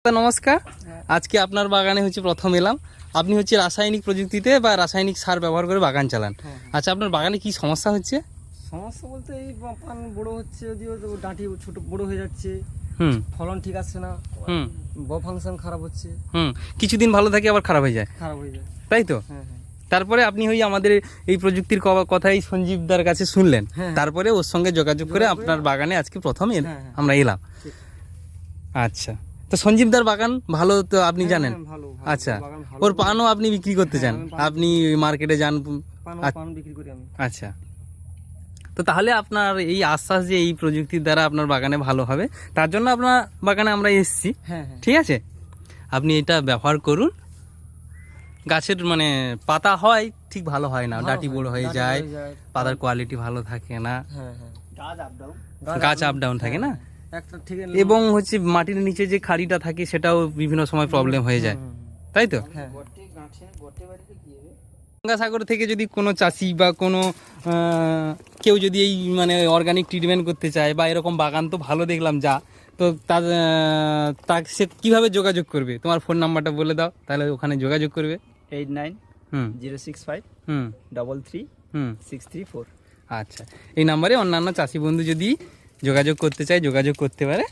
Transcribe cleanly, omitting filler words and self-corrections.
তা নমস্কার। আজকে আপনার বাগানে হচ্ছে প্রথম এলাম। আপনি হচ্ছে রাসায়নিক প্রযুক্তিতে বা রাসায়নিক সার ব্যবহার করে বাগান চালান। আচ্ছা, আপনার বাগানে কি সমস্যা হচ্ছে? সমস্যা বলতে এই পান বড় হচ্ছে, যদিও ডাঁটি ছোট বড় হয়ে যাচ্ছে, ফলন ঠিক আসছে না, ফাংশন খারাপ হচ্ছে। কিছুদিন ভালো থাকে আবার খারাপ হয়ে যায়, তাই তো? তারপরে আপনি ওই আমাদের এই প্রযুক্তির কথাই সঞ্জীবদার কাছে শুনলেন, তারপরে ওর সঙ্গে যোগাযোগ করে আপনার বাগানে আজকে প্রথম আমরা এলাম। আচ্ছা, তো সঞ্জীবদার বাগান ভালো তো আপনি জানেন? আচ্ছা, ওর পানও আপনি বিক্রি করতে চান? আপনি মার্কেটে যান? আচ্ছা, তো তাহলে আপনার এই আশ্বাস যে এই প্রযুক্তির দ্বারা আপনার বাগানে ভালো হবে, তার জন্য আপনার বাগানে আমরা এসেছি। ঠিক আছে, আপনি এটা ব্যবহার করুন। গাছের মানে পাতা হয় ঠিক ভালো হয় না, ডাঁটি বড় হয়ে যায়, পাতার কোয়ালিটি ভালো থাকে না, গাছ আপ ডাউন থাকে না, এবং হচ্ছে মাটির নিচে যে খাড়িটা থাকে সেটাও বিভিন্ন সময় প্রবলেম হয়ে যায়, তাই তো? গঙ্গাসাগর থেকে যদি কোনো চাষি বা কোনো কেউ যদি এই মানে অর্গানিক ট্রিটমেন্ট করতে চায় বা এরকম বাগান তো ভালো দেখলাম যা, তো তাকে সে কীভাবে যোগাযোগ করবে? তোমার ফোন নাম্বারটা বলে দাও, তাহলে ওখানে যোগাযোগ করবে। 89-065-33-634। আচ্ছা, এই নাম্বারে অন্যান্য চাষি বন্ধু যদি যোগাযোগ করতে চায় যোগাযোগ করতে পারে।